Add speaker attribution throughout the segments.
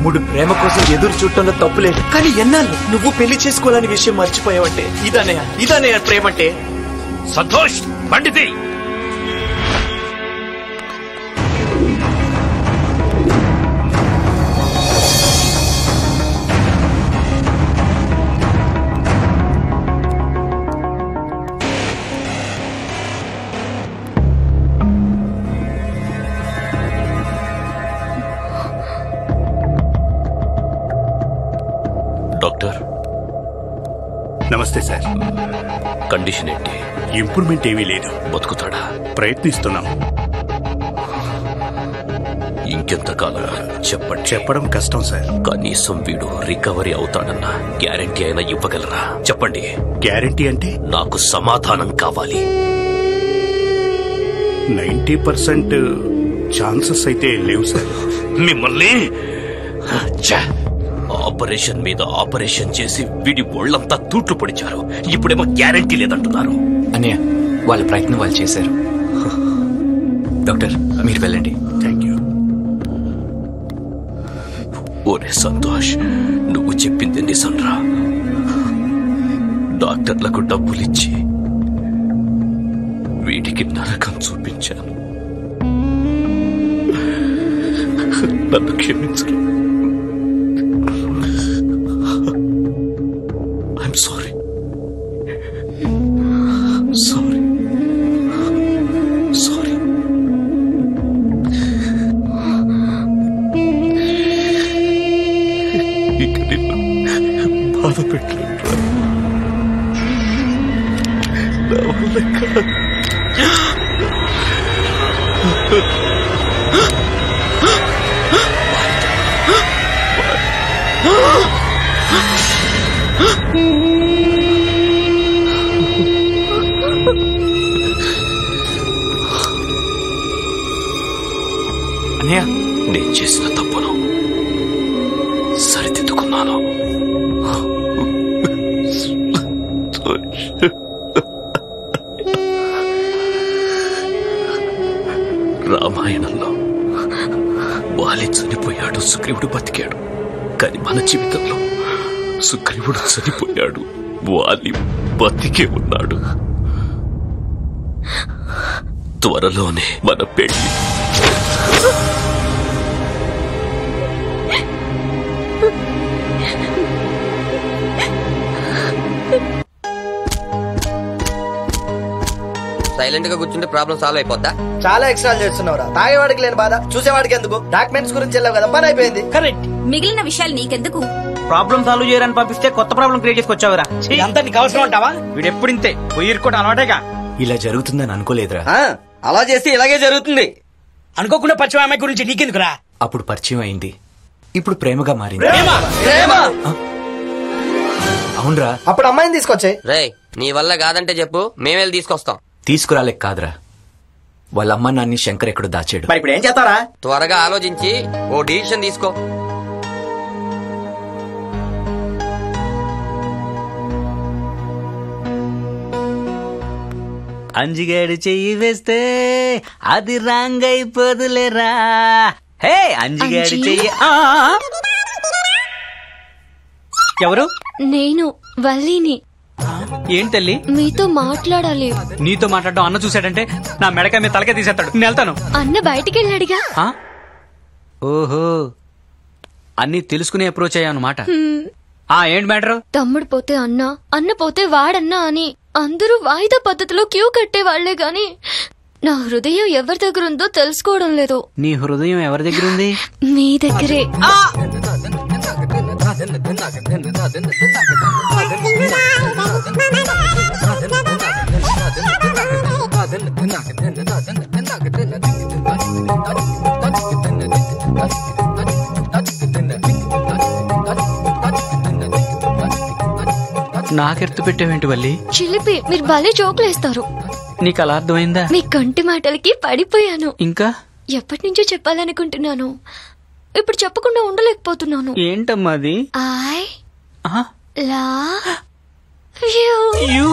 Speaker 1: తమ్ముడు ప్రేమ కోసం ఎదురు చూడటంలో తప్పులేదు, కానీ ఎన్నాళ్ళు నువ్వు పెళ్లి చేసుకోవాలని విషయం మర్చిపోయావంటే ఇదనే ప్రేమంటే.
Speaker 2: సంతోష్ పండితి డాక్టర్.
Speaker 3: నమస్తే సార్.
Speaker 2: కండిషన్ ఏంటి?
Speaker 3: ఇంప్రూవ్మెంట్ ఏమీ లేదు.
Speaker 2: బతుకుతాడా?
Speaker 3: ప్రయత్నిస్తున్నాం.
Speaker 2: ఇంకెంతకాలం చెప్పండి.
Speaker 3: చెప్పడం కష్టం సార్.
Speaker 2: కనీసం వీడు రికవరీ అవుతాడన్న గ్యారంటీ అయినా ఇవ్వగలరా? చెప్పండి.
Speaker 3: గ్యారంటీ అంటే?
Speaker 2: నాకు సమాధానం కావాలి.
Speaker 3: 90% ఛాన్సెస్ అయితే లేవు సార్.
Speaker 2: మిమ్మల్ని ఆపరేషన్ మీద ఆపరేషన్ చేసి వీడి ఒళ్లంతా తూట్లు పొడిచారు. ఇప్పుడేమో గ్యారంటీ లేదంటున్నారు.
Speaker 1: అన్నయ్య, వాళ్ళ ప్రయత్నం వాళ్ళు చేశారు. డాక్టర్, మీరు వెళ్ళండి.
Speaker 3: Thank you.
Speaker 2: ఓరే సంతోష్, నువ్వు చెప్పింది నిజంరా. డాక్టర్లకు డబ్బులిచ్చి వీడికి నరకం చూపించాను. నన్ను క్షమించరు. I'm sorry. Sorry sorry. ఇక నిన్ను బాధ పెట్టలేదురా. నా వల్ల కాదు.
Speaker 1: అన్నయ్య,
Speaker 2: నేను చేసిన తప్పును సరిదిద్దుకున్నాను. రామాయణంలో వాలి చనిపోయాడు, సుగ్రీవుడు బతికాడు. కానీ మన జీవితంలో సుగ్రీవుడు చనిపోయాడు, వాలి బతికే ఉన్నాడు. త్వరలోనే మన పెళ్లి.
Speaker 4: సైలెంట్ గా కూర్చుంటే ప్రాబ్లం సాల్వ్ అయిపోద్దా?
Speaker 5: చాలా ఎక్స్ట్రా చేస్తున్నావురా. తాగేవాడికి లేని బాధ చూసేవాడికి ఎందుకు? డాక్యుమెంట్స్ గురించి వెళ్ళావు కదా, పని అయిపోయింది.
Speaker 6: కరెక్ట్.
Speaker 7: మిగిలిన విషయాలు నీకెందుకు?
Speaker 6: ప్రాబ్లం సాల్వ్ చేయడానికి పంపిస్తే కొత్త ప్రాబ్లం క్రియేట్ చేసుకొచ్చావురా. అంతా నీకు అవసరం అంటావా? వీడు ఎప్పుడు ఇంతే పోయిరుకోవడం అలవాటేగా.
Speaker 1: ఇలా జరుగుతుందని అనుకోలేదురా.
Speaker 5: అలా చేస్తే ఇలాగే జరుగుతుంది.
Speaker 6: అనుకోకుండా పరిచయం అమ్మాయి గురించి నీకెందుకురా?
Speaker 1: అప్పుడు పరిచయం అయింది, ఇప్పుడు ప్రేమగా మారింది. అవునరా.
Speaker 5: అప్పుడు అమ్మాయిని తీసుకొచ్చే.
Speaker 4: రేయ్, నీ వల్ల కాదంటే చెప్పు, మేమెళ్ళి తీసుకొస్తాం.
Speaker 1: తీసుకురాలేక కాదురా, వాళ్ళ అమ్మ నాన్ని శంకర్ ఎక్కడో దాచాడు.
Speaker 6: మరి ఇప్పుడు ఏం చేస్తారా?
Speaker 4: త్వరగా ఆలోచించి ఓ డిసిషన్ తీసుకో.
Speaker 6: అంజిగాడు చెయ్యి వేస్తే అది రాంగ్ అయిపోదులేరా. హే, అంజిగాడు చెయ్యి. ఎవరు?
Speaker 7: నేను వల్లిని.
Speaker 6: ఏంటి తల్లి?
Speaker 7: మీతో మాట్లాడాలి.
Speaker 6: నీతో మాట్లాడడం అన్న చూశాడంటే నా మెడకాయ మీద తలకే తీసేస్తాడు. నేను వెళ్తాను.
Speaker 7: అన్న బయటికి వెళ్ళాడుగా.
Speaker 6: ఓహో, అన్ని తెలుసుకునే అప్రోచ్ అయ్యానమాట. ఏంటి మ్యాటర్?
Speaker 7: తమ్ముడు పోతే అన్న, అన్న పోతే వాడన్నా అని అందరూ వాయిదా పద్ధతిలో క్యూ కట్టేవాళ్లే గాని నా హృదయం ఎవరి దగ్గర ఉందో తెలుసుకోవడం లేదు.
Speaker 6: నీ హృదయం ఎవరి దగ్గర ఉంది?
Speaker 7: మీ దగ్గరే.
Speaker 6: నాకెర్తు పెట్టావేంటి వల్లి?
Speaker 7: చిలిపి, మీరు భలే జోకులేస్తారు.
Speaker 6: నీకు అలా అర్థమైందా?
Speaker 7: మీ కంటి మాటలకి పడిపోయాను.
Speaker 6: ఇంకా
Speaker 7: ఎప్పటి నుంచో చెప్పాలనుకుంటున్నాను, ఇప్పుడు చెప్పకుండా ఉండలేకపోతున్నాను.
Speaker 6: ఏంటమ్మా అది?
Speaker 7: I love you.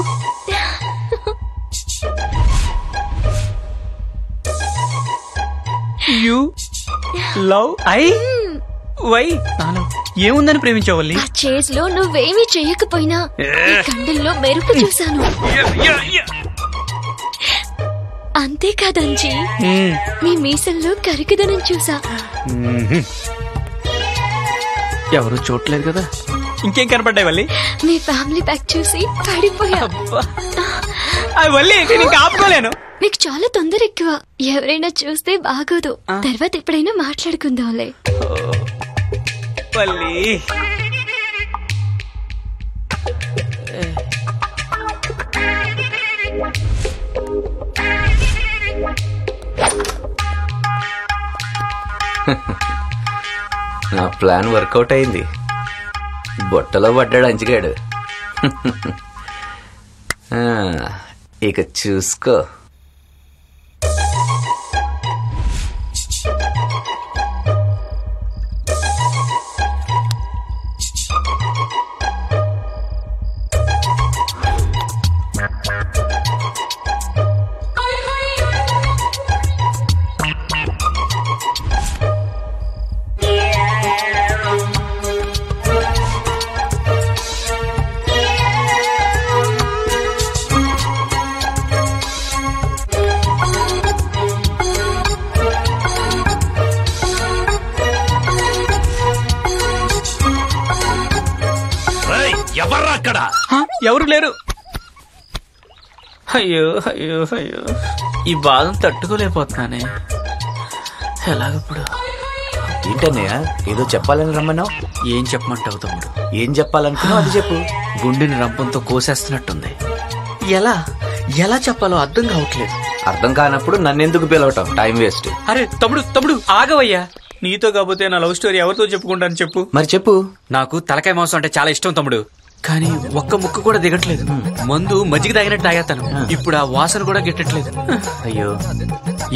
Speaker 6: You love I? Why నాలో ఏముందని ప్రేమించావు వల్లి?
Speaker 7: ఆ చేజ్ లో నువ్వేమీ చెయ్యకపోయినా నీ కండల్లో మెరుపు చూశాను. అంతేకాదంజీ, మీ మీసల్లో కరికిదనం చూసా.
Speaker 6: ఎవరు చూడలేదు కదా. ఇంకేం కనపడ్డాయి వల్లి?
Speaker 7: మీ ఫ్యామిలీ ప్యాక్ చూసి పడిపోయా.
Speaker 6: వల్లి ఇంకా ఆపుకోలేను.
Speaker 7: మీకు చాలా తొందర ఎక్కువ. ఎవరైనా చూస్తే బాగోదు. తర్వాత ఎప్పుడైనా మాట్లాడుకుందాంలే.
Speaker 6: వల్లి
Speaker 1: నా ప్లాన్ వర్కౌట్ అయింది. బొట్టలో పడ్డాడు అంచిగాడు. ఇక చూసుకో.
Speaker 2: ఎవర్రా అక్కడ?
Speaker 6: ఎవరు లేరు. అయ్యో అయ్యో అయ్యో, ఈ బాధను తట్టుకోలేకపోతున్నానే. ఎలాగప్పుడు?
Speaker 1: ఏంటన్నయ్య ఏదో చెప్పాలని రమ్మన్నావు?
Speaker 6: ఏం చెప్పమంటావు తమ్ముడు?
Speaker 1: ఏం చెప్పాలనుకున్నావు అది చెప్పు.
Speaker 6: గుండెని రంపంతో కోసేస్తున్నట్టుంది. ఎలా ఎలా చెప్పాలో అర్థం కావట్లేదు.
Speaker 1: అర్థం కానప్పుడు నన్నెందుకు పిలవటం? Time waste.
Speaker 6: అరే తమ్ముడు తమ్ముడు ఆగవయ్యా. నీతో కాకపోతే నా లవ్ స్టోరీ ఎవరితో చెప్పుకుంటాను చెప్పు.
Speaker 1: మరి చెప్పు.
Speaker 6: నాకు తలకాయ మాంసం అంటే చాలా ఇష్టం తమ్ముడు, కానీ ఒక్క ముక్క కూడా దిగట్లేదు. మందు మజ్జిగ తాగినట్టు తాగేస్తాను. ఇప్పుడు ఆ వాసన కూడా గిట్టట్లేదు.
Speaker 1: అయ్యో,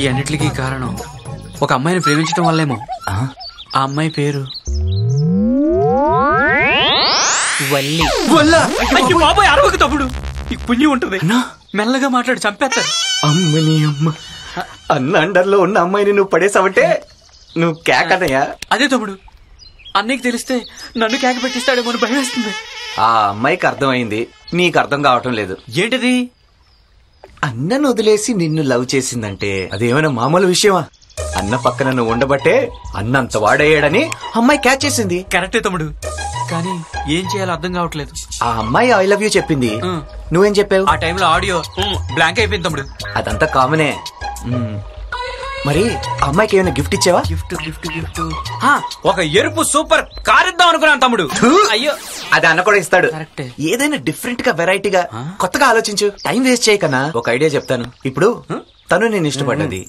Speaker 6: ఈ అన్నిటికీ కారణం ఒక అమ్మాయిని ప్రేమించడం వల్లేమో. ఆ అమ్మాయి పేరు వల్లి. అయ్యో బాబాయ్, అరవకు తమ్ముడు. ఈ పుణ్యం ఉంటుంది. మెల్లగా మాట్లాడి చంపేస్తారు.
Speaker 1: అమ్మని అమ్మ, అన్న అండర్లో ఉన్న అమ్మాయిని నువ్వు పడేసావంటే నువ్వు కేకనయ్యా.
Speaker 6: అదే తమ్ముడు, అన్నయ్యకి తెలిస్తే నన్ను కేక పెట్టిస్తాడేమో అని భయం వేస్తుంది.
Speaker 1: ఆ అమ్మాయికి అర్థమైంది, నీకు అర్థం కావటం లేదు.
Speaker 6: ఏంటిది?
Speaker 1: అన్నను వదిలేసి నిన్ను లవ్ చేసిందంటే అదేమైనా మామూలు విషయమా? అన్న పక్కన నువ్వు ఉండబట్టే అన్నంత వాడయ్యాడని అమ్మాయి క్యాచ్ చేసింది.
Speaker 6: కరెక్టే తమ్ముడు, కానీ ఏం చేయాలో అర్థం కావట్లేదు.
Speaker 1: ఆ అమ్మాయి ఐ లవ్ యూ చెప్పింది, నువ్వేం చెప్పావు?
Speaker 6: ఆ టైంలో ఆడియో బ్లాంక్ అయిపోయింది తమ్ముడు.
Speaker 1: అదంతా కామనే. మరి అమ్మాయికి ఏమైనా గిఫ్ట్ ఇచ్చావా?
Speaker 6: గిఫ్ట్ గిఫ్ట్ గిఫ్ట్ ఒక ఎరుపు సూపర్ కార్ ఇద్దాం అనుకున్నాను తమ్ముడు. అయ్యో,
Speaker 1: అది అన్న కూడా ఇస్తాడు.
Speaker 6: కరెక్టే.
Speaker 1: ఏదైనా డిఫరెంట్ గా వెరైటీగా కొత్తగా ఆలోచించు. టైం వేస్ట్ చేయకన్నా ఒక ఐడియా చెప్తాను. ఇప్పుడు తను నేను ఇష్టపడ్డది,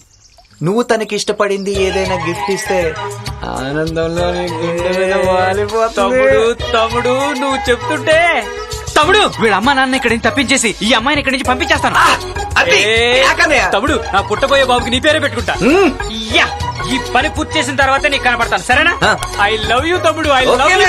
Speaker 1: నువ్వు తనకి ఇష్టపడింది, ఏదైనా గిఫ్ట్ ఇస్తే ఆనందంలో
Speaker 6: తమ్ముడు తమ్ముడు నువ్వు చెప్తుంటే తమ్ముడు వీళ్ళ అమ్మ నాన్న ఇక్కడి నుంచి తప్పించేసి ఈ అమ్మాయిని ఇక్కడి నుంచి పంపించేస్తాను. తమ్ముడు నా పుట్టబోయే బాబుకి నీ పేరే పెట్టుకుంటా. ఈ పని పూర్తి చేసిన తర్వాత నీకు కనపడతాను, సరేనా? ఐ లవ్ యూ తమ్ముడు, ఐ లవ్ యూ.